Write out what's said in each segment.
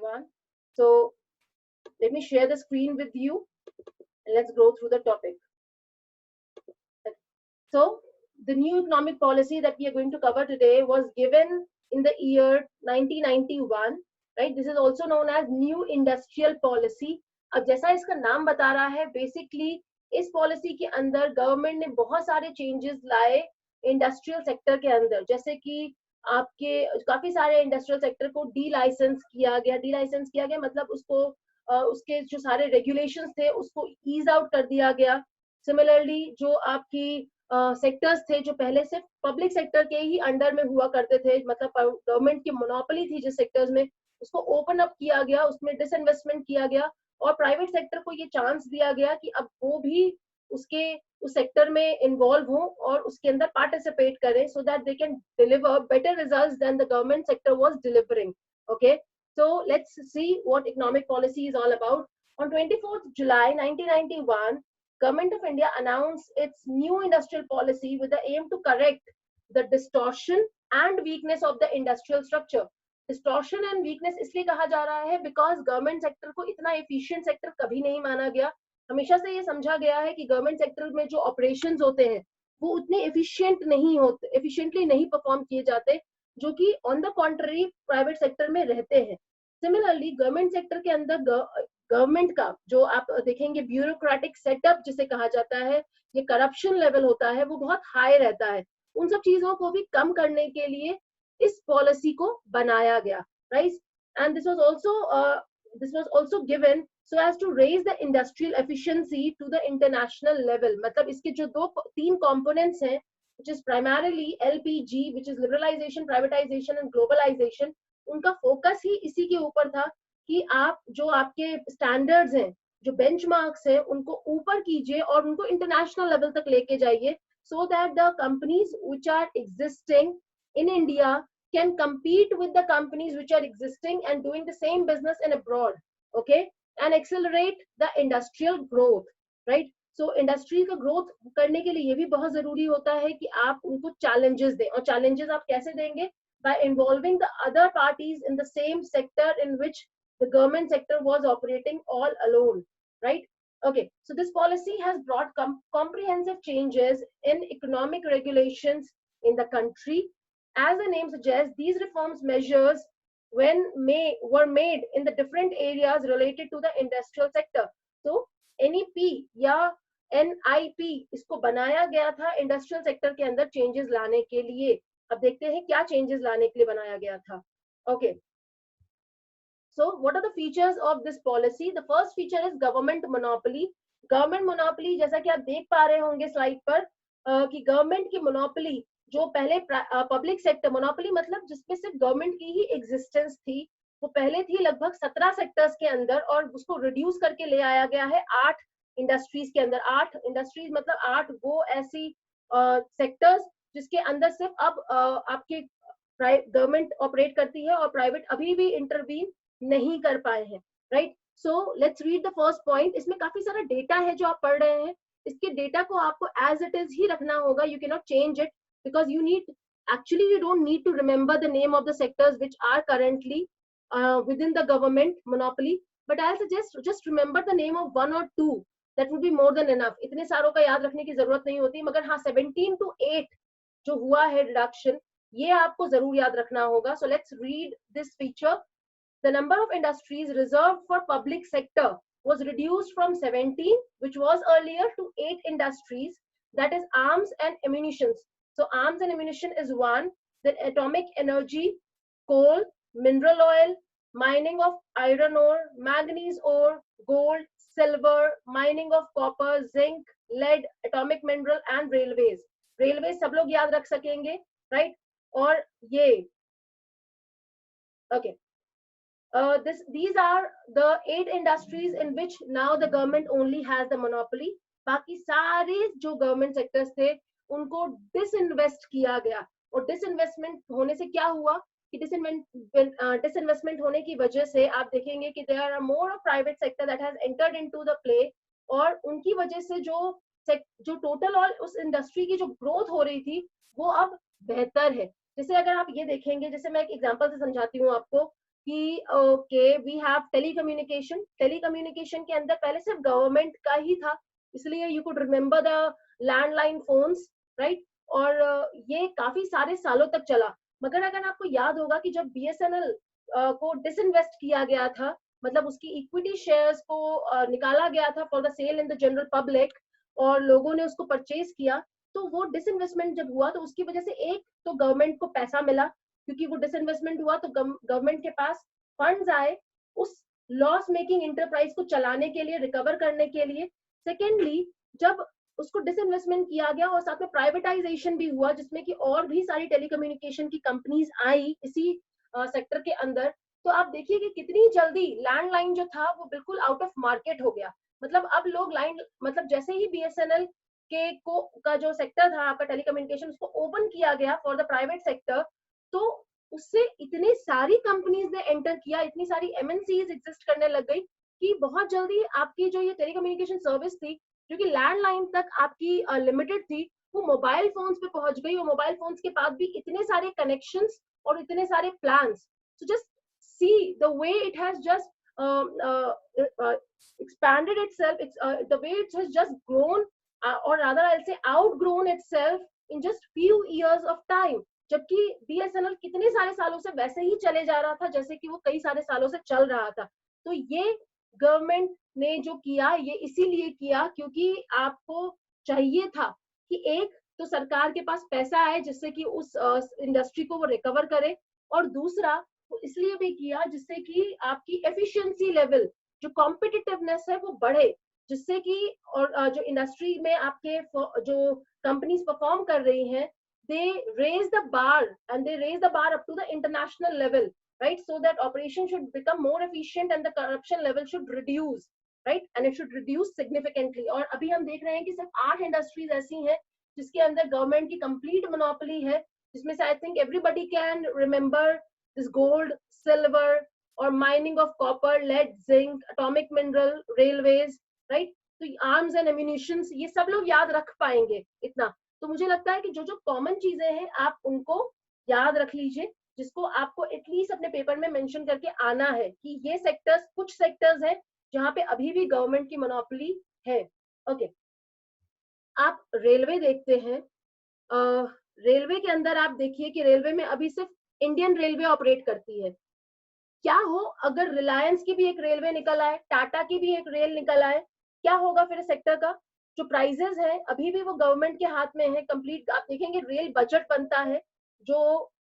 everyone. So let me share the screen with you and let's go through the topic. So the new economic policy that we are going to cover today was given in the year 1991, right? This is also known as new industrial policy. अब जैसा इसका नाम बता रहा है, basically इस policy के अंदर गवर्नमेंट ने बहुत सारे चेंजेस लाए इंडस्ट्रियल सेक्टर के अंदर, जैसे कि आपके काफी सारे इंडस्ट्रियल सेक्टर को डी लाइसेंस किया गया मतलब उसको उसके जो सारे रेगुलेशंस थे उसको ईज आउट कर दिया गया. सिमिलरली जो आपकी सेक्टर्स थे जो पहले सिर्फ पब्लिक सेक्टर के ही अंडर में हुआ करते थे, मतलब गवर्नमेंट की मोनोपोली थी जिस सेक्टर्स में, उसको ओपन अप किया गया, उसमें डिसइन्वेस्टमेंट किया गया और प्राइवेट सेक्टर को ये चांस दिया गया कि अब वो भी उसके उस सेक्टर में इन्वॉल्व हो और उसके अंदर पार्टिसिपेट करें, so that they can deliver better results than the government sector was delivering. Okay, so let's see what economic policy is all about. On 24th July 1991, Government of India announced its new industrial policy with the aim to correct the distortion and weakness of the industrial structure. Distortion and weakness इसलिए कहा जा रहा है because government sector को इतना efficient sector कभी नहीं माना गया. हमेशा से ये समझा गया है कि गवर्नमेंट सेक्टर में जो ऑपरेशंस होते हैं वो उतने efficiently नहीं परफॉर्म किए जाते जो कि on the contrary private sector में रहते हैं. सिमिलरली गवर्नमेंट सेक्टर के अंदर गवर्नमेंट का जो आप देखेंगे ब्यूरोक्रेटिक सेटअप जिसे कहा जाता है, ये करप्शन लेवल होता है वो बहुत हाई रहता है. उन सब चीजों को भी कम करने के लिए इस पॉलिसी को बनाया गया, right. And this was also given so as to raise the industrial efficiency to the international level. मतलब इसके जो तीन components हैं, which is primarily LPG, which is liberalization, privatization and globalization, उनका फोकस ही इसी के ऊपर था कि आप जो आपके स्टैंडर्ड्स हैं, जो बेंचमार्क्स हैं, उनको ऊपर कीजिए और उनको इंटरनेशनल लेवल तक लेके जाइए, so that the companies which are existing in India can compete with the companies which are existing and doing the same business in abroad, okay, and accelerate the industrial growth, right. So industry का growth करने के लिए ये भी बहुत जरूरी होता है कि आप उनको चैलेंजेस दें, और चैलेंजेस आप कैसे देंगे? By involving the other parties in the same sector in which the government sector was operating all alone, right. Okay, so this policy has brought comprehensive changes in economic regulations in the country. As the name suggests, these reforms measures were made in the different areas related to the industrial sector. So NEP या NIP इसको बनाया गया था industrial sector के अंदर changes लाने के लिए. अब देखते हैं क्या चेंजेस लाने के लिए बनाया गया था. Okay, so what are the features of this policy? The first feature is government monopoly. Government monopoly, जैसा कि आप देख पा रहे होंगे स्लाइड पर कि गवर्नमेंट की मोनोपोली जो पहले पब्लिक सेक्टर मोनोपोली मतलब जिसमें सिर्फ गवर्नमेंट की ही एग्जिस्टेंस थी, वो पहले थी लगभग 17 सेक्टर्स के अंदर और उसको रिड्यूस करके ले आया गया है 8 इंडस्ट्रीज के अंदर. 8 इंडस्ट्रीज मतलब 8 वो ऐसी सेक्टर्स जिसके अंदर सिर्फ अब आपके गवर्नमेंट ऑपरेट करती है और प्राइवेट अभी भी इंटरवीन नहीं कर पाए हैं, right. So let's read the first point. इसमें काफी सारा डेटा है जो आप पढ़ रहे हैं, इसके डेटा को आपको एज इट इज ही रखना होगा. You can not change it because you don't need to remember the name of the sectors which are currently within the government monopoly, but I'll suggest just remember the name of one or two. That would be more than enough. इतने सारों का याद रखने की जरूरत नहीं होती, मगर हाँ 17 to 8 जो हुआ है reduction, ये आपको जरूर याद रखना होगा. So let's read this feature. The number of industries reserved for public sector was reduced from 17, which was earlier, to 8 industries, that is arms and ammunition. So arms and ammunition is one, then atomic energy, coal, mineral oil, mining of iron ore, manganese ore, gold, silver, mining of copper, zinc, lead, atomic mineral and railways. Railways सब लोग याद रख सकेंगे, right? और ये okay. These are the 8 industries in which now the government only has the monopoly. बाकी सारे जो गवर्नमेंट सेक्टर्स थे उनको डिसइन्वेस्ट किया गया, और डिसइन्वेस्टमेंट होने से क्या हुआ कि डिसइन्वेस्टमेंट होने की वजह से आप देखेंगे कि there are more of private sector that has entered into the play, और उनकी वजह से जो टोटल और उस इंडस्ट्री की जो ग्रोथ हो रही थी वो अब बेहतर है. जैसे अगर आप ये देखेंगे, जैसे मैं एक एग्जांपल से समझाती हूँ आपको कि okay we have telecommunication, telecommunication के अंदर पहले सिर्फ गवर्नमेंट का ही था, इसलिए you could remember the landline phones, right. और ये काफी सारे सालों तक चला। मगर अगर आपको याद होगा कि जब बीएसएनएल को डिसइन्वेस्ट किया गया था, मतलब उसकी इक्विटी शेयर्स को निकाला गया था for the sale in the general public, और लोगों ने उसको परचेज किया, तो वो डिसइन्वेस्टमेंट जब हुआ तो उसकी वजह से एक तो गवर्नमेंट को पैसा मिला, क्योंकि वो डिसइन्वेस्टमेंट हुआ तो गवर्नमेंट के पास फंड्स आए उस लॉस मेकिंग इंटरप्राइज को चलाने के लिए, रिकवर करने के लिए। सेकेंडली, जब उसको डिसइन्वेस्टमेंट किया गया और साथ में प्राइवेटाइजेशन भी हुआ, जिसमें कि और भी सारी टेलीकम्युनिकेशन की कंपनीज आई इसी सेक्टर के अंदर, तो आप देखिए कि कितनी जल्दी लैंडलाइन जो था वो बिल्कुल आउट ऑफ मार्केट हो गया। मतलब अब लोग लाइन, मतलब जैसे ही बीएसएनएल के को का जो सेक्टर था आपका टेलीकम्युनिकेशन, उसको ओपन किया गया फॉर द प्राइवेट सेक्टर, तो उससे इतनी सारी कंपनीज ने एंटर किया, इतनी सारी एमएनसीज एग्जिस्ट करने लग गई कि बहुत जल्दी आपकी जो ये टेलीकम्युनिकेशन सर्विस थी, जो कि लैंडलाइन तक आपकी लिमिटेड थी, वो मोबाइल फोन्स पे पहुंच गई। और मोबाइल फोन्स के बाद भी इतने सारे कनेक्शंस और इतने सारे plans. So just see the way it has just expanded itself, the way it has just grown, or rather I'll say outgrown itself in just few years of time. जबकि BSNL कितने सारे सालों से वैसे ही चले जा रहा था जैसे कि वो कई सारे सालों से चल रहा था। तो ये गवर्नमेंट ने जो किया, ये इसीलिए किया क्योंकि आपको चाहिए था कि एक तो सरकार के पास पैसा आए जिससे कि उस इंडस्ट्री को वो रिकवर करे, और दूसरा वो इसलिए भी किया जिससे कि आपकी एफिशिएंसी लेवल, जो कॉम्पिटिटिवनेस है वो बढ़े, जिससे कि और जो इंडस्ट्री में आपके जो कंपनीज परफॉर्म कर रही हैं, they raise the bar and they raise the bar up to the international level, right, so that operation should become more efficient and the corruption level should reduce, right, and it should reduce significantly। और अभी हम देख रहे हैं कि सिर्फ 8 industries ऐसी हैं जिसके अंदर गवर्नमेंट की कंप्लीट मोनोपोली है, जिसमें से I think everybody can remember this gold, silver और mining of copper, lead, zinc, atomic mineral, railways, right. तो आर्म्स एंड एम्यूनिशंस, ये सब लोग याद रख पाएंगे इतना। तो मुझे लगता है कि जो जो कॉमन चीजें हैं आप उनको याद रख लीजिए, जिसको आपको एटलीस्ट अपने पेपर में मेंशन करके आना है कि ये सेक्टर्स, कुछ सेक्टर्स हैं जहां पे अभी भी गवर्नमेंट की मोनोपोली है। ओके, आप रेलवे देखते हैं, रेलवे के अंदर आप देखिए कि रेलवे में अभी सिर्फ इंडियन रेलवे ऑपरेट करती है। क्या हो अगर रिलायंस की भी एक रेलवे निकल आए, टाटा की भी एक रेल निकल आए, क्या होगा फिर सेक्टर का? जो प्राइजेस है अभी भी वो गवर्नमेंट के हाथ में है कंप्लीट। आप देखेंगे रेल बजट बनता है जो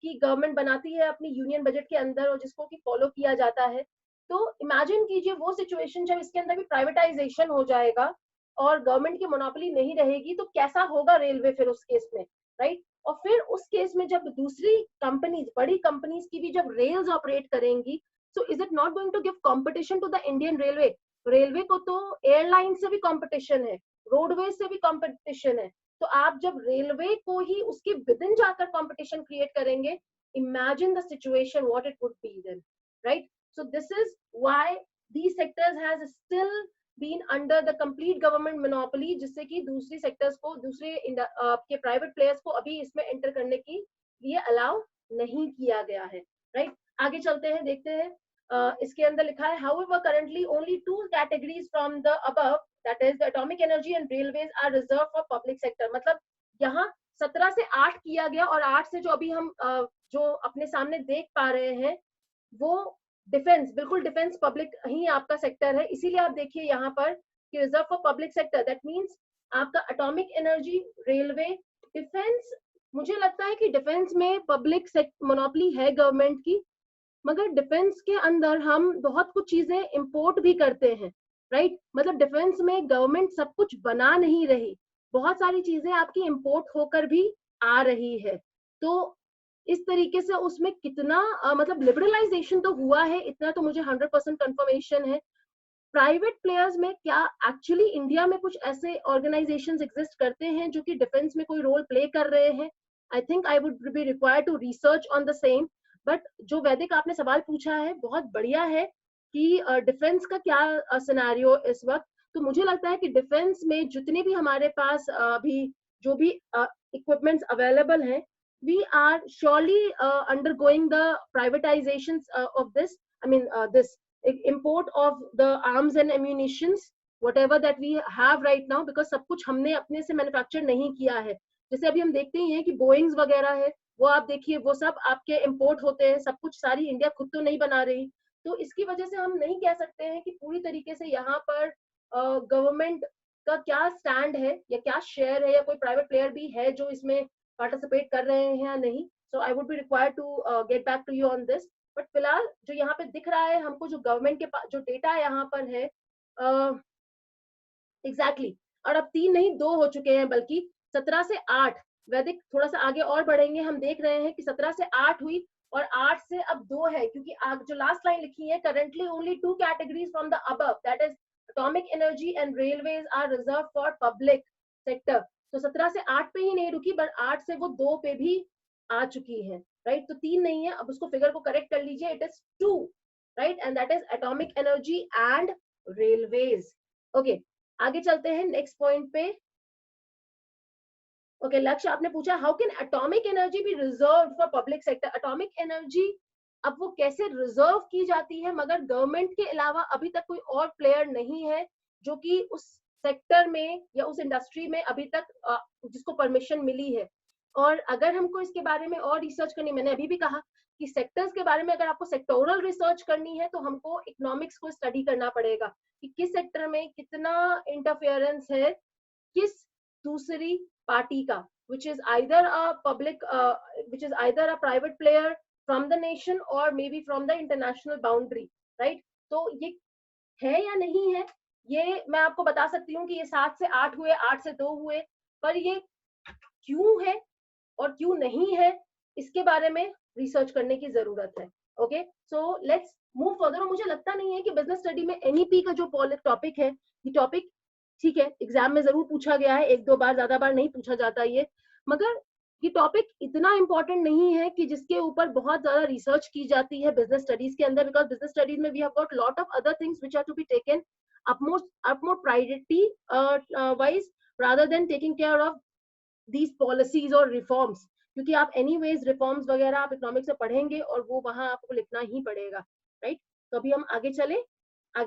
कि गवर्नमेंट बनाती है अपनी यूनियन बजट के अंदर और जिसको कि फॉलो किया जाता है। तो इमेजिन कीजिए वो सिचुएशन जब इसके अंदर भी प्राइवेटाइजेशन हो जाएगा और गवर्नमेंट की मोनोपोली नहीं रहेगी, तो कैसा होगा रेलवे फिर उस केस में, राइट। और फिर उस केस में जब दूसरी कंपनीज, बड़ी कंपनीज की भी जब रेल्स ऑपरेट करेंगी, so is it not going to give competition to the Indian railway? Railway को तो एयरलाइन से भी कंपटीशन है, रोडवेज से भी कंपटीशन है। तो आप जब रेलवे को ही उसके विद इन जाकर कंपटीशन क्रिएट करेंगे, imagine the situation what it would be then, right. So this is why these sectors has still been under the complete government monopoly, जिससे कि दूसरी सेक्टर्स को, दूसरे आपके प्राइवेट प्लेयर्स को अभी इसमें एंटर करने के लिए अलाउ नहीं किया गया है, राइट। आगे चलते हैं, देखते हैं। इसके अंदर लिखा है however currently only 2 categories from the above, that is the atomic energy and railways, are reserved for public sector। मतलब यहाँ 17 से 8 किया गया और 8 से जो अभी हम जो अपने सामने देख पा रहे हैं वो डिफेंस, बिल्कुल डिफेंस पब्लिक ही आपका सेक्टर है। इसीलिए आप देखिए यहाँ पर कि reserve for public sector, that means आपका एटॉमिक एनर्जी, रेलवे, डिफेंस। मुझे लगता है कि डिफेंस में पब्लिक मोनोपोली है गवर्नमेंट की, मगर डिफेंस के अंदर हम बहुत कुछ चीजें इंपोर्ट भी करते हैं, राइट। मतलब डिफेंस में गवर्नमेंट सब कुछ बना नहीं रही, बहुत सारी चीजें आपकी इंपोर्ट होकर भी आ रही है। तो इस तरीके से उसमें कितना मतलब लिबरलाइजेशन तो हुआ है, इतना तो मुझे 100% कंफर्मेशन है। प्राइवेट प्लेयर्स में क्या एक्चुअली इंडिया में कुछ ऐसे ऑर्गेनाइजेशंस एग्जिस्ट करते हैं जो कि डिफेंस में कोई रोल प्ले कर रहे हैं? I think I would be required to research on the same. But जो वैदिक आपने सवाल पूछा है बहुत बढ़िया है कि डिफेंस का क्या सिनेरियो इस वक्त। तो मुझे लगता है कि डिफेंस में जितने भी हमारे पास अभी जो भी इक्विपमेंट्स अवेलेबल हैं we are surely undergoing the privatizations of this, I mean this import of the arms and ammunitions, whatever that we have right now, because सब कुछ हमने अपने से मैन्युफैक्चर नहीं किया है. जैसे अभी हम देखते ही हैं कि बोइंग्स वगैरह है, वो आप देखिए वो सब आपके इंपोर्ट होते हैं, सब कुछ सारी इंडिया खुद तो नहीं बना रही. तो इसकी वजह से हम नहीं कह सकते हैं कि पूरी तरीके से यहाँ पर गवर्नमेंट का क्या स्टैंड है या क्या शेयर है, या कोई प्राइवेट प्लेयर भी है जो इसमें पार्टिसिपेट कर रहे हैं या नहीं. So I would be required to get back to you on this. But फिलहाल जो यहाँ पे दिख रहा है हमको, जो गवर्नमेंट के पास जो डेटा यहाँ पर है एग्जैक्टली और अब 3 नहीं 2 हो चुके हैं, बल्कि 17 से 8. वैदिक थोड़ा सा आगे और बढ़ेंगे, हम देख रहे हैं कि 17 से 8 हुई और 8 से अब 2 है, क्योंकि जो लास्ट लाइन लिखी है, currently only 2 categories from the above, that is atomic energy and railways are reserve for public sector. तो 17 से 8 पे ही नहीं रुकी, बट 8 से वो 2 पे भी आ चुकी है, राइट. तो 3 नहीं है, अब उसको फिगर को करेक्ट कर लीजिए, it is 2, right, and that is atomic energy and railways. Okay, आगे चलते हैं नेक्स्ट पॉइंट पे. ओके, लक्ष्य आपने पूछा how can atomic energy be reserve for public sector. Atomic energy अब वो कैसे रिजर्व की जाती है, मगर गवर्नमेंट के अलावा अभी तक कोई और प्लेयर नहीं है जो कि उस सेक्टर में या उस इंडस्ट्री में अभी तक जिसको परमिशन मिली है. और अगर हमको इसके बारे में और रिसर्च करनी, मैंने अभी भी कहा कि सेक्टर्स के बारे में अगर आपको सेक्टोरल रिसर्च करनी है तो हमको इकोनॉमिक्स को स्टडी करना पड़ेगा कि किस सेक्टर में कितना इंटरफेरेंस है किस दूसरी पार्टी का, which is either a public which is either a private player from the nation or maybe from the international boundary, right. तो ये है या नहीं है, ये मैं आपको बता सकती हूँ कि ये 7 से 8 हुए, 8 से 2 हुए, पर ये क्यों है और क्यों नहीं है इसके बारे में रिसर्च करने की जरूरत है. Okay, so let's move further. और मुझे लगता नहीं है कि बिजनेस स्टडी में एनईपी का जो टॉपिक है, ये टॉपिक ठीक है एग्जाम में जरूर पूछा गया है, 1-2 बार, ज्यादा बार नहीं पूछा जाता ये, मगर ये टॉपिक इतना इंपॉर्टेंट नहीं है कि जिसके ऊपर बहुत ज्यादा रिसर्च की जाती है बिजनेस स्टडीज के अंदर, बिकॉज बिजनेस स्टडीज में we have got lot of other things which are to be taken upmost priority wise rather than taking care of these policies और reforms, क्योंकि आप anyways reforms वगैरह आप इकोनॉमिक्स में पढ़ेंगे और वो वहां आपको लिखना ही पड़ेगा, राइट. तो अभी हम आगे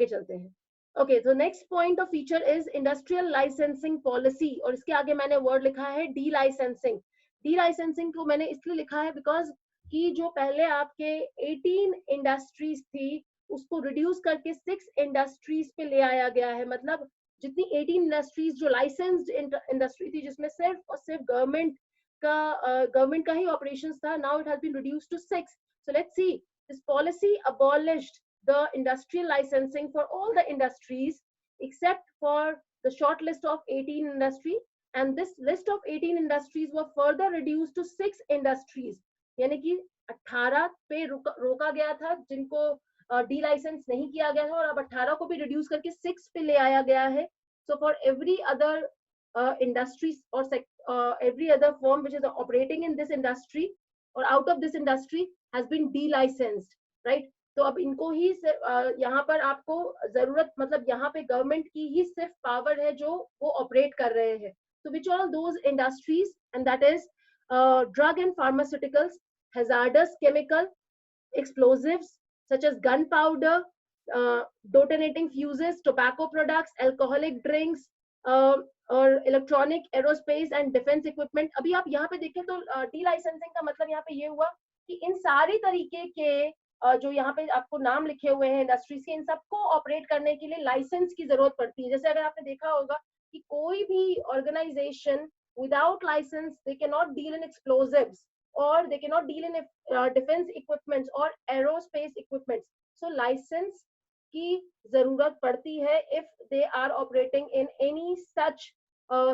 चलते हैं. ओके, तो next point of feature is industrial licensing policy, और इसके आगे मैंने वर्ड लिखा है डी लाइसेंसिंग. डी लाइसेंसिंग को मैंने इसलिए लिखा है बिकॉज कि जो पहले आपके 18 इंडस्ट्रीज थी उसको रिड्यूस करके 6 इंडस्ट्रीज पे ले आया गया है. मतलब जितनी 18 इंडस्ट्रीज जो लाइसेंस्ड इंडस्ट्री थी जिसमें सिर्फ और सिर्फ गवर्नमेंट का ही ऑपरेशंस था, now it has been reduced to 6. So let's see, this policy abolished the industrial licensing for all the industries except for the short list of 18 industry, and this list of 18 industries were further reduced to 6 industries. यानी कि 18 पे रोका गया था जिनको D licence नहीं किया गया था, और अब 18 को भी रिड्यूस करके 6 पे ले आया गया है. So for every other industries or every other firm which is operating in this industry or out of this industry has been de-licensed, right. तो अब इनको ही यहाँ पर आपको जरूरत, मतलब यहाँ पे गवर्नमेंट की ही सिर्फ पावर है जो वो ऑपरेट कर रहे हैं. तो which all those industries, and that is drug and pharmaceuticals, hazards chemical, explosives such as gunpowder, detonating fuses, tobacco products, alcoholic drinks, और electronic, aerospace and defence equipment. अभी आप यहाँ पे देखें तो डी लाइसेंसिंग का मतलब यहाँ पे ये हुआ कि इन सारी तरीके के जो यहाँ पे आपको नाम लिखे हुए हैं इंडस्ट्रीज के, इन सबको ऑपरेट करने के लिए लाइसेंस की जरूरत पड़ती है. जैसे अगर आपने देखा होगा कि कोई भी organisation without licence they can not deal in explosives और they can not deal in defence equipments और एरोस्पेस इक्विपमेंट्स. सो लाइसेंस की जरूरत पड़ती है if they are operating in any such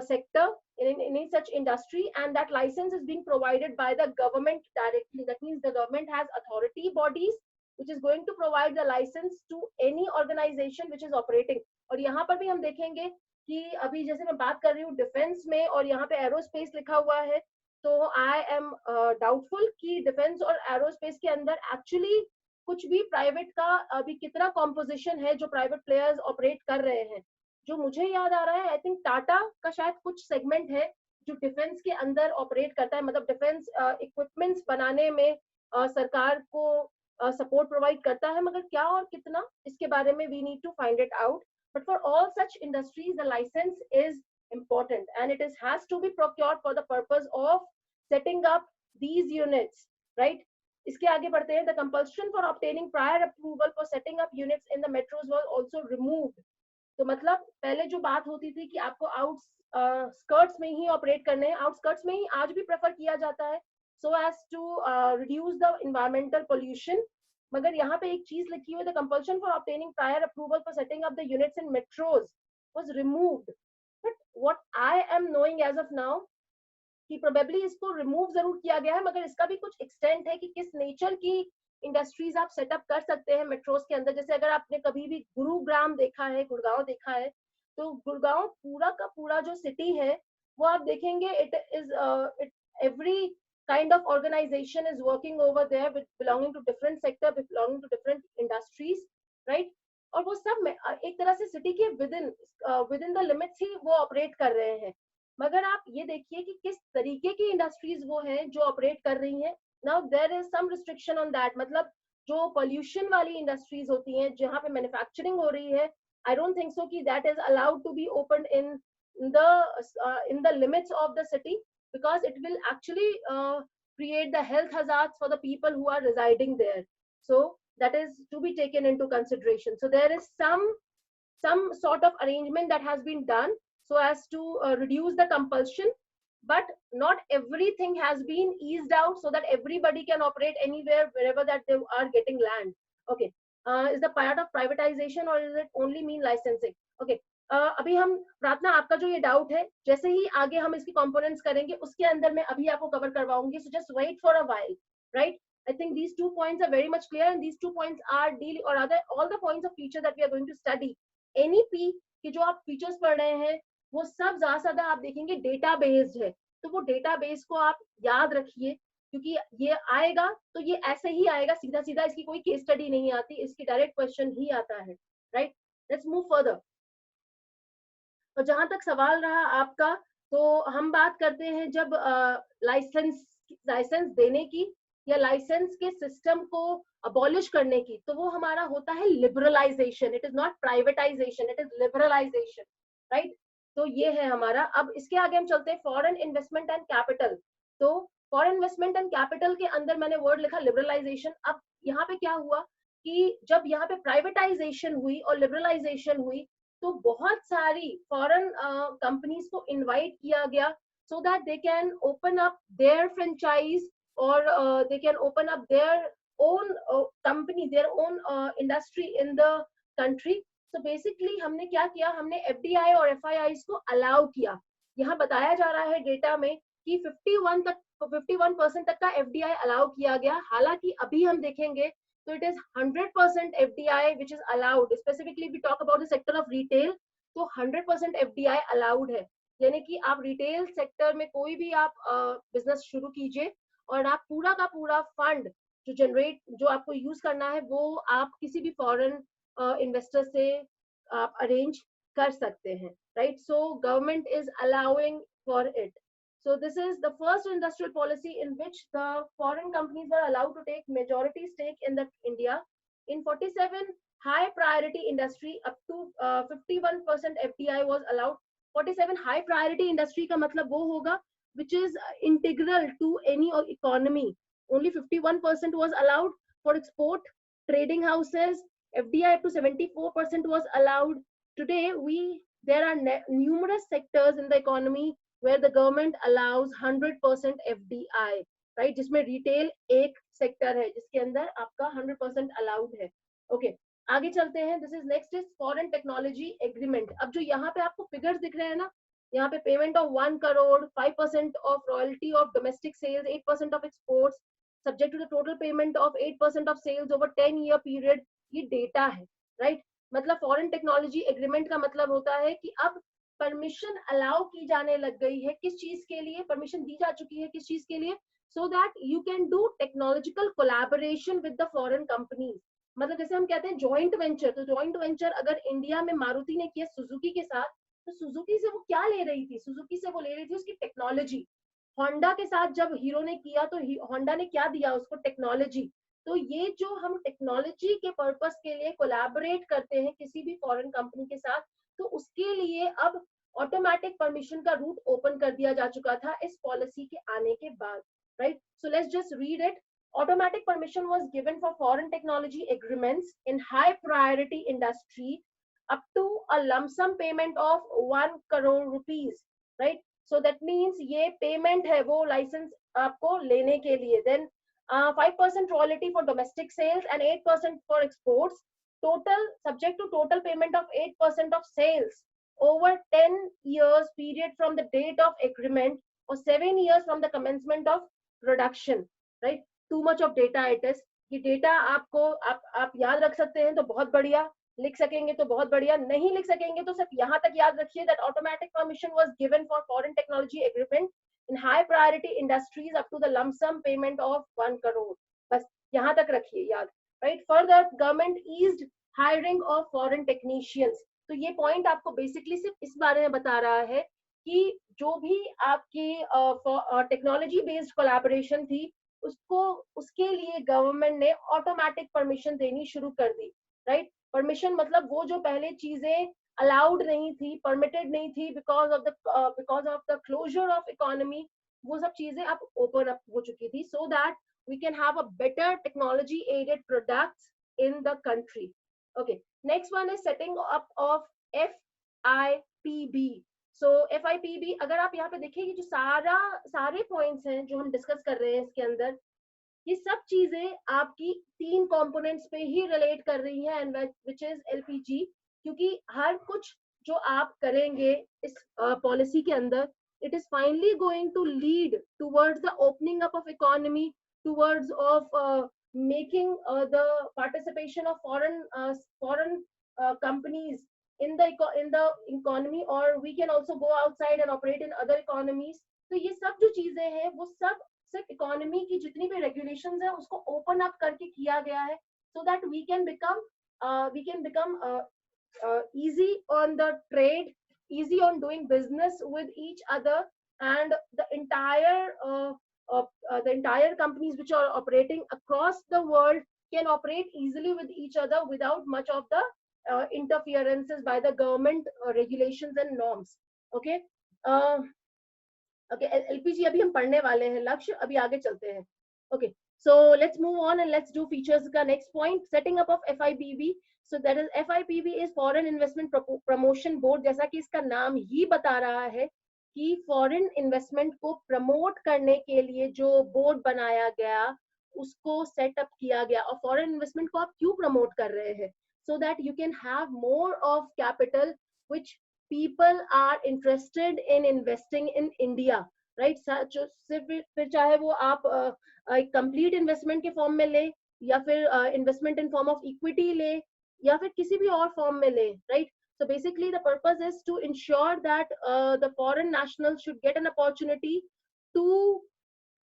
sector, in any such industry, and that license is being provided by the government directly. That means the government has authority bodies which is going to provide the license to any organization which is operating. और यहाँ पर भी हम देखेंगे कि अभी जैसे मैं बात कर रही हूँ डिफेंस में और यहाँ पे एरोस्पेस लिखा हुआ है, तो आई एम डाउटफुल कि डिफेंस और एरोस्पेस के अंदर एक्चुअली कुछ भी प्राइवेट का अभी कितना कॉम्पोजिशन है जो प्राइवेट प्लेयर्स ऑपरेट कर रहे हैं. जो मुझे याद आ रहा है, आई थिंक टाटा का शायद कुछ सेगमेंट है जो डिफेंस के अंदर ऑपरेट करता है, मतलब डिफेंस इक्विपमेंट्स बनाने में सरकार को सपोर्ट प्रोवाइड करता है, मगर क्या और कितना, इसके बारे में we need to find it out. But for all such industries the license is important and it is has to be procured for the purpose of setting up these units, right? इसके आगे बढ़ते हैं. The compulsion for obtaining prior approval for setting up units in the metros was also removed. तो मतलब पहले जो बात होती थी कि आपको आउटस्कर्ट्स में ही ऑपरेट करने हैं, आउटस्कर्ट्स में ही आज भी प्रेफर किया जाता है so as to reduce the environmental pollution. मगर यहाँ पे एक चीज लिखी हुई, the compulsion for obtaining prior approval for setting up the units in metros was removed. But what I am knowing as of now कि probably इसको remove जरूर किया गया है, मगर इसका भी कुछ एक्सटेंट है कि किस नेचर की इंडस्ट्रीज आप सेटअप कर सकते हैं मेट्रोस के अंदर. जैसे अगर आपने कभी भी गुरुग्राम देखा है, गुड़गांव देखा है, तो गुड़गांव पूरा का पूरा जो सिटी है वो आप देखेंगे it is every kind of organization is working over there with belonging to different sector, belonging to different industries, right? और वो सब एक तरह से सिटी के within the limits ही वो ऑपरेट कर रहे हैं. मगर आप ये देखिए कि किस तरीके की इंडस्ट्रीज वो हैं जो ऑपरेट कर रही हैं. Now there is some restriction on that, मतलब जो पोल्यूशन वाली इंडस्ट्रीज होती हैं जहां पे मैन्युफैक्चरिंग हो रही है, आई डोंट थिंक सो कि that is allowed to be open in the limits of the city, because it will actually create the health hazards for the people who are residing there. So that is to be taken into consideration. So there is some sort of arrangement that has been done so as to reduce the compulsion, but not everything has been eased out so that everybody can operate anywhere wherever that they are getting land. Okay, is the part of privatization or is it only mean licensing? Okay, अभी हम प्रार्थना आपका जो ये doubt है, जैसे ही आगे हम इसकी कंपोनेंट्स करेंगे उसके अंदर मैं अभी आपको कवर करवाऊंगी. So just wait for a while, right? I think these 2 points are very much clear, and these 2 points are dealing, or rather all the points of feature that we are going to study. NEP के जो आप features पढ़ रहे हैं वो सब ज्यादा आप देखेंगे डेटा बेस्ड है. तो वो डेटा बेस को आप याद रखिए, क्योंकि ये आएगा तो ये ऐसे ही आएगा सीधा सीधा, इसकी कोई केस स्टडी नहीं आती, इसकी डायरेक्ट क्वेश्चन ही आता है, राइट? Let's move further. तो जहां तक सवाल रहा आपका, तो हम बात करते हैं जब लाइसेंस देने की या लाइसेंस के सिस्टम को अबॉलिश करने की, तो वो हमारा होता है liberalisation. It is not privatisation, it is liberalisation, right? तो ये है हमारा. अब इसके आगे हम चलते हैं फॉरेन इन्वेस्टमेंट एंड कैपिटल. तो फॉरेन इन्वेस्टमेंट एंड कैपिटल के अंदर मैंने वर्ड लिखा लिबरलाइजेशन. अब यहाँ पे क्या हुआ कि जब यहाँ पे प्राइवेटाइजेशन हुई और लिबरलाइजेशन हुई, तो बहुत सारी फॉरेन कंपनीज को इनवाइट किया गया so that they can open up their franchise or they can open up their own company, their own industry in the country. So basically हमने क्या किया, हमने FDI और FIIs को अलाउ किया. यहाँ बताया जा रहा है डेटा में कि 51% तक का FDI अलाउ किया गया. हालांकि अभी हम देखेंगे तो it is 100% FDI which is allowed. Specifically we talk about the sector of retail, तो 100% FDI allowed है. यानी कि आप रिटेल सेक्टर में कोई भी आप बिजनेस शुरू कीजिए और आप पूरा का पूरा फंड जो आपको यूज करना है वो आप किसी भी फॉरेन इन्वेस्टर से आप अरेंज कर सकते हैं, right? So government is allowing for it. So this is the first industrial policy in which the foreign companies were allowed to take majority stake in the India. In 47 high priority industry, up to 51% FDI was allowed. 47 high priority industry का मतलब वो होगा which is integral to any economy. Only 51% was allowed. For export trading houses, FDI up to 74% was allowed. Today there are numerous sectors in the economy where the government allows 100% FDI, right? जिसमें retail एक sector है जिसके अंदर आपका 100% allowed है. Okay, आगे चलते हैं. This is next is foreign technology agreement. अब जो यहाँ पे आपको फिगर्स दिख रहे हैं ना, यहाँ पे payment of 1 crore, 5% of royalty of domestic sales, 8% of exports, subject to the total payment of 8% of sales over 10-year period. ये डेटा है, राइट? मतलब फॉरेन टेक्नोलॉजी एग्रीमेंट का मतलब होता है कि अब परमिशन अलाउ की जाने लग गई है. किस चीज के लिए परमिशन दी जा चुकी है, किस चीज के लिए? So that you can do technological collaboration with the foreign companies. मतलब जैसे हम कहते हैं जॉइंट वेंचर, तो जॉइंट वेंचर अगर इंडिया में मारुति ने किया सुजुकी के साथ, तो सुजुकी से वो क्या ले रही थी? सुजुकी से वो ले रही थी उसकी टेक्नोलॉजी। होंडा के साथ जब हीरो ने किया तो होंडा ने क्या दिया उसको? टेक्नोलॉजी। तो ये जो हम टेक्नोलॉजी के पर्पस के लिए कोलैबोरेट करते हैं किसी भी फॉरेन कंपनी के साथ, तो उसके लिए अब ऑटोमेटिक परमिशन का रूट ओपन कर दिया जा चुका था इस पॉलिसी के आने के बाद, right? So let's just read it. Automatic permission was given for foreign technology agreements in high priority industry up to a lump sum payment of 1 crore rupees, right? So that means ये payment है वो license आपको लेने के लिए. Then 5% royalty for domestic sales and 8% for exports. Total subject to total payment of 8% of sales over 10 years period from the date of agreement or 7 years from the commencement of production, right? Too much of data it is. ये data आपको आप याद रख सकते हैं तो बहुत बढ़िया, लिख सकेंगे तो बहुत बढ़िया, नहीं लिख सकेंगे तो सिर्फ यहाँ तक याद रखिए that automatic permission was given for foreign technology agreement in high priority industries up to the lump sum payment of 1 crore. बस यहाँ तक रखिए याद, right? Further, government eased hiring of foreign technicians. तो ये पॉइंट आपको बेसिकली सिर्फ इस बारे में बता रहा है कि जो भी आपकी टेक्नोलॉजी बेस्ड कोलैबोरेशन थी उसको उसके लिए गवर्नमेंट ने ऑटोमेटिक परमिशन देनी शुरू कर दी, राइट? परमिशन मतलब वो जो पहले चीजें अलाउड नहीं थी, परमिटेड नहीं थी because of the closure of economy, वो सब चीजें अब ओपन अप हो चुकी थी so that we can have a better technology added products in the country. Okay, next one is setting up of FIPB. सो FIPB अगर आप यहाँ पे देखिए ये जो सारे पॉइंट्स हैं जो हम डिस्कस कर रहे हैं इसके अंदर, ये सब चीजें आपकी 3 कंपोनेंट्स पे ही रिलेट कर रही हैं एंड व्हिच इज LPG. क्योंकि हर कुछ जो आप करेंगे इस पॉलिसी के अंदर, it is finally going to lead towards the opening up of economy, towards of making the participation of foreign companies in the economy, or we can also go outside and operate in other economies. तो ये सब जो चीजें हैं वो सब सिर्फ economy की जितनी भी रेगुलेशंस है उसको ओपन अप करके किया गया है so that we can become easy on the trade, easy on doing business with each other, and the entire companies which are operating across the world can operate easily with each other without much of the interferences by the government regulations and norms. Okay. Okay, LPG अभी हम पढ़ने वाले हैं, लक्ष्य अभी आगे चलते हैं. Okay, so let's move on and let's do features का next point. Setting up of FIPB. So that is FIPB is Foreign Investment Promotion Board. जैसा कि इसका नाम ही बता रहा है कि फॉरेन इन्वेस्टमेंट को प्रमोट करने के लिए जो बोर्ड बनाया गया उसको सेटअप किया गया. और फॉरेन इन्वेस्टमेंट को आप क्यों प्रमोट कर रहे हैं? so that you can have more of capital which people are interested in investing in India, right? फिर चाहे वो आप कंप्लीट इन्वेस्टमेंट के फॉर्म में ले या फिर investment in form of equity ले या फिर किसी भी और फॉर्म में ले, right? So basically the purpose is to ensure that the foreign nationals should get an opportunity to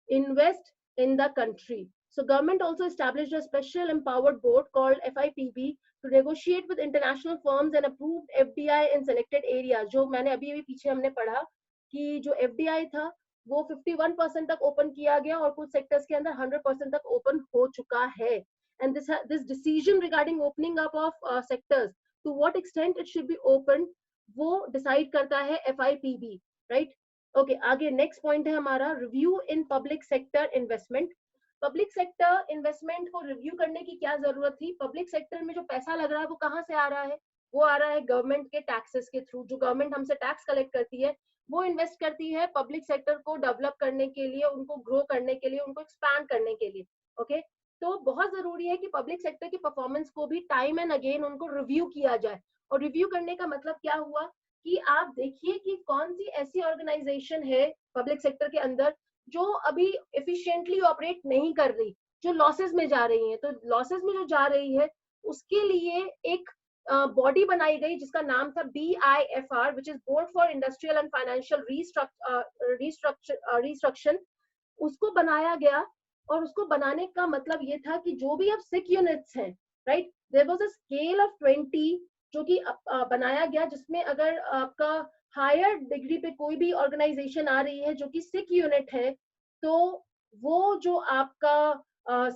invest in the country. So government also established a special empowered board called FIPB to negotiate with international firms and approved FDI in selected areas. जो मैंने अभी पीछे हमने पढ़ा कि जो FDI था वो 51% तक ओपन किया गया और कुछ सेक्टर्स के अंदर 100% तक ओपन हो चुका है. And this decision regarding opening up of sectors, to what extent it should be opened, वो decide करता है FIPB, right? Okay, आगे next point है हमारा review in public sector investment. Public sector investment को रिव्यू करने की क्या जरूरत थी? पब्लिक सेक्टर में जो पैसा लग रहा है वो कहाँ से आ रहा है? वो आ रहा है गवर्नमेंट के टैक्सेस के थ्रू. जो गवर्नमेंट हमसे टैक्स कलेक्ट करती है वो इन्वेस्ट करती है पब्लिक सेक्टर को डेवलप करने के लिए, उनको ग्रो करने के लिए, उनको एक्सपैंड करने के लिए. ओके, तो बहुत जरूरी है कि पब्लिक सेक्टर की परफॉर्मेंस को भी टाइम एंड अगेन उनको रिव्यू किया जाए. और रिव्यू करने का मतलब क्या हुआ कि आप देखिए कि कौन सी ऐसी ऑर्गेनाइजेशन है पब्लिक सेक्टर के अंदर जो अभी एफिशिएंटली ऑपरेट नहीं कर रही, जो लॉसेस में जा रही है. तो लॉसेस में जो जा रही है उसके लिए एक बॉडी बनाई गई जिसका नाम था BIFR, which is board for industrial and financial restructure. उसको बनाया गया और उसको बनाने का मतलब ये था कि जो भी अब सिक यूनिट्स हैं, right, there was a scale of 20 जो कि बनाया गया, जिसमें अगर आपका हायर डिग्री पे कोई भी ऑर्गेनाइजेशन आ रही है जो कि सिक यूनिट है, तो वो जो आपका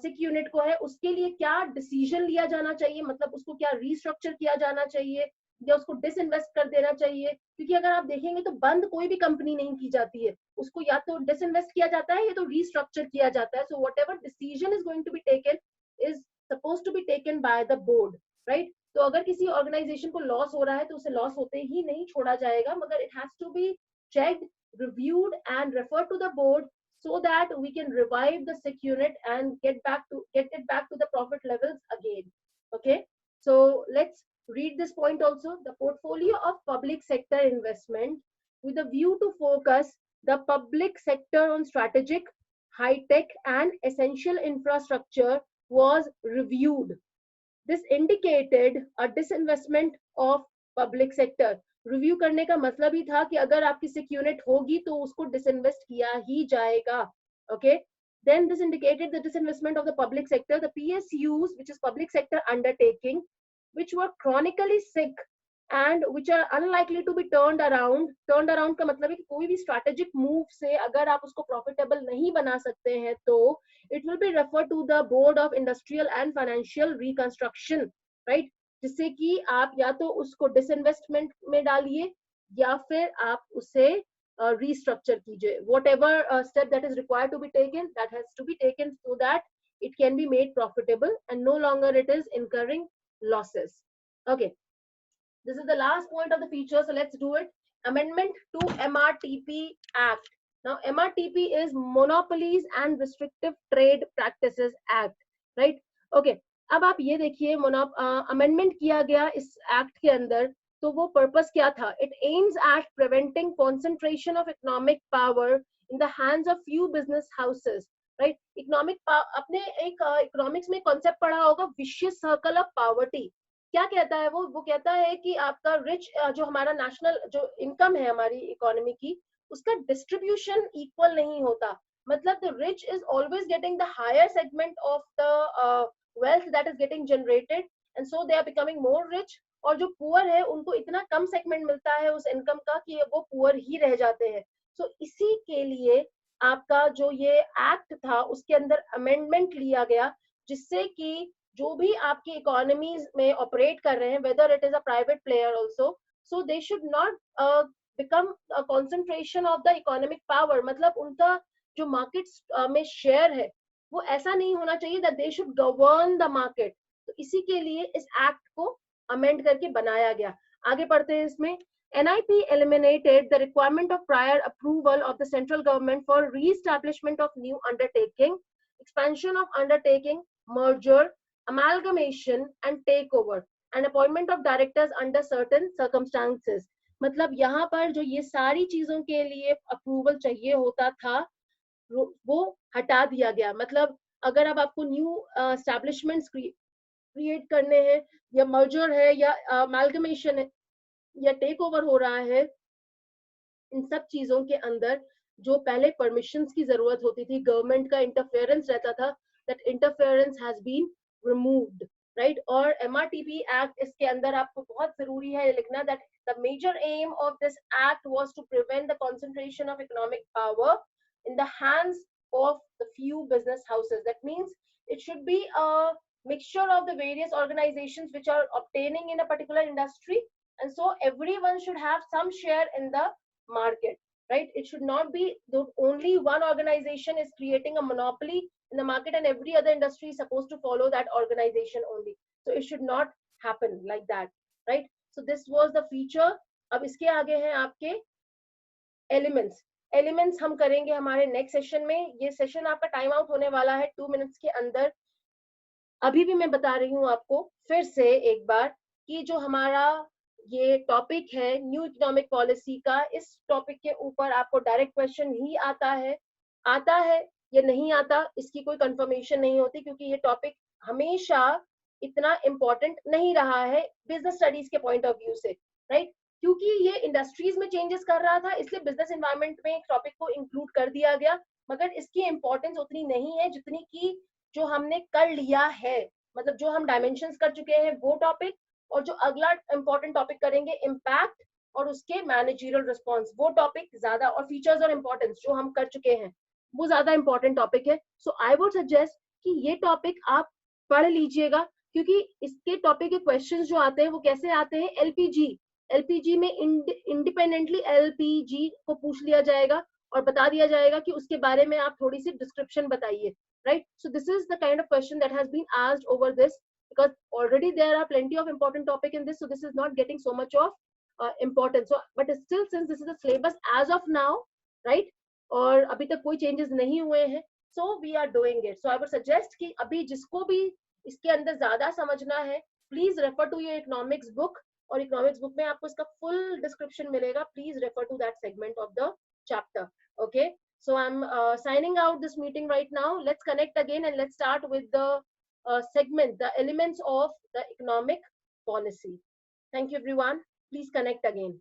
सिक यूनिट को है उसके लिए क्या डिसीजन लिया जाना चाहिए, मतलब उसको क्या रीस्ट्रक्चर किया जाना चाहिए या उसको डिसइन्वेस्ट कर देना चाहिए। क्योंकि अगर आप देखेंगे तो बंद कोई भी कंपनी नहीं की जाती है, उसको या तो डिसइन्वेस्ट किया जाता है या तो रीस्ट्रक्चर किया जाता है। So whatever decision is going to be taken is suppose to be taken by the board, right. तो अगर किसी ऑर्गेनाइजेशन को लॉस हो रहा है तो उसे लॉस होते ही नहीं छोड़ा जाएगा, मगर it has to be checked, reviewed and referred to the board so that we can revive the sick unit and get it back to the profit levels again. Okay, so let's read this point also. The portfolio of public sector investment with a view to focus the public sector on strategic, high tech and essential infrastructure was reviewed. This indicated a disinvestment of public sector. Review करने का मतलब ही था कि अगर आपकी सिक unit होगी तो उसको डिसइन्वेस्ट किया ही जाएगा. Okay, then this indicated the disinvestment of the public sector. The PSUs, which is public sector undertaking, which were chronically sick and which are unlikely to be turned around. Turned around का मतलब है कि कोई भी strategic move से अगर आप उसको profitable नहीं बना सकते हैं तो it will be referred to the Board of Industrial and Financial Reconstruction, right? जिससे कि आप या तो उसको disinvestment में डालिए या फिर आप उसे restructure कीजिए. Whatever step that is required to be taken, that has to be taken so that it can be made profitable and no longer it is incurring losses. Okay. This is the last point of the feature, so let's do it. Amendment to MRTP Act. Now, MRTP is Monopolies and Restrictive Trade Practices Act, right? Okay. अब आप ये देखिए, amendment किया गया इस act के अंदर, तो वो पर्पस क्या था? It aims at preventing concentration of economic power in the hands of few business houses, right? अपने एक इकोनॉमिक्स में कॉन्सेप्ट पढ़ा होगा, विशियस सर्कल ऑफ पॉवर्टी. क्या कहता है वो कहता है कि आपका रिच जो हमारा नेशनल जो इनकम है हमारी इकोनॉमी की, उसका डिस्ट्रीब्यूशन इक्वल नहीं होता. मतलब the rich is always getting the higher segment of the wealth that is getting generated and so they are becoming more rich. और जो पुअर है उनको इतना कम सेगमेंट मिलता है उस इनकम का कि वो पुअर ही रह जाते हैं. सो इसी के लिए आपका जो ये एक्ट था उसके अंदर अमेंडमेंट लिया गया, जिससे कि जो भी आपकी इकोनॉमीज में ऑपरेट कर रहे हैं, whether it is a private player also, so they should not become concentration of the economic power. मतलब उनका जो मार्केट में शेयर है वो ऐसा नहीं होना चाहिए that they should govern the market. तो इसी के लिए इस एक्ट को अमेंड करके बनाया गया. आगे पढ़ते हैं इसमें. NIP eliminated the requirement of prior approval of the central government for re-establishment of new undertaking, expansion of undertaking, merger, amalgamation and takeover and appointment of directors under certain circumstances. मतलब यहाँ पर जो ये सारी चीजों के लिए अप्रूवल चाहिए होता था वो हटा दिया गया. मतलब अगर अब आपको न्यू एस्टैब्लिशमेंट्स क्रिएट करने हैं या मर्जर है या अमालगमेशन है या टेक ओवर हो रहा है, इन सब चीजों के अंदर जो पहले परमिशंस की जरूरत होती थी, गवर्नमेंट का इंटरफेरेंस रहता था, that interference has been removed, right. और MRTP एक्ट इसके अंदर आपको बहुत जरूरी है लिखना that the major aim of this act was to prevent the concentration of economic power in the hands of the few business houses. That means it should be a mixture of the various organizations which are obtaining in a particular industry, and so everyone should have some share in the market, right? It should not be that only one organization is creating a monopoly in the market and every other industry is supposed to follow that organization only. So it should not happen like that, right? So this was the feature. अब इसके आगे हैं आपके elements हम करेंगे हमारे next session में. ये सेशन आपका टाइम आउट होने वाला है 2 मिनट्स के अंदर. अभी भी मैं बता रही हूँ आपको फिर से एक बार कि जो हमारा ये टॉपिक है न्यू इकोनॉमिक पॉलिसी का, इस टॉपिक के ऊपर आपको डायरेक्ट क्वेश्चन ही आता है या नहीं आता, इसकी कोई कंफर्मेशन नहीं होती, क्योंकि ये टॉपिक हमेशा इतना इम्पोर्टेंट नहीं रहा है बिजनेस स्टडीज के पॉइंट ऑफ व्यू से, राइट. क्योंकि ये इंडस्ट्रीज में चेंजेस कर रहा था, इसलिए बिजनेस एनवायरनमेंट में एक टॉपिक को इंक्लूड कर दिया गया, मगर इसकी इंपॉर्टेंस उतनी नहीं है जितनी की जो हमने कर लिया है. मतलब जो हम डायमेंशंस कर चुके हैं वो टॉपिक और जो अगला इंपॉर्टेंट टॉपिक करेंगे इम्पैक्ट और उसके मैनेजरियल रिस्पॉन्स, वो टॉपिक ज्यादा, और फीचर्स और इम्पोर्टेंस जो हम कर चुके हैं वो ज्यादा इंपॉर्टेंट टॉपिक है. सो आई वुड सजेस्ट कि ये टॉपिक आप पढ़ लीजिएगा, क्योंकि इसके टॉपिक के क्वेश्चंस जो आते हैं वो कैसे आते हैं, एलपीजी में इंडिपेंडेंटली एलपीजी को पूछ लिया जाएगा और बता दिया जाएगा कि उसके बारे में आप थोड़ी सी डिस्क्रिप्शन बताइए, right? So this is the kind of question that has been asked over this, because already there are plenty of important topic in this, so this is not getting so much of importance. So but still, since this is the syllabus as of now, right, और अभी तक कोई changes नहीं हुए हैं, so we are doing it. So I would suggest कि अभी जिसको भी इसके अंदर ज्यादा समझना है, please refer to your economics book, और economics book में आपको इसका full description मिलेगा. Please refer to that segment of the chapter. Okay, so I'm signing out this meeting right now. Let's connect again and let's start with the segment, the elements of the economic policy. Thank you everyone. Please connect again.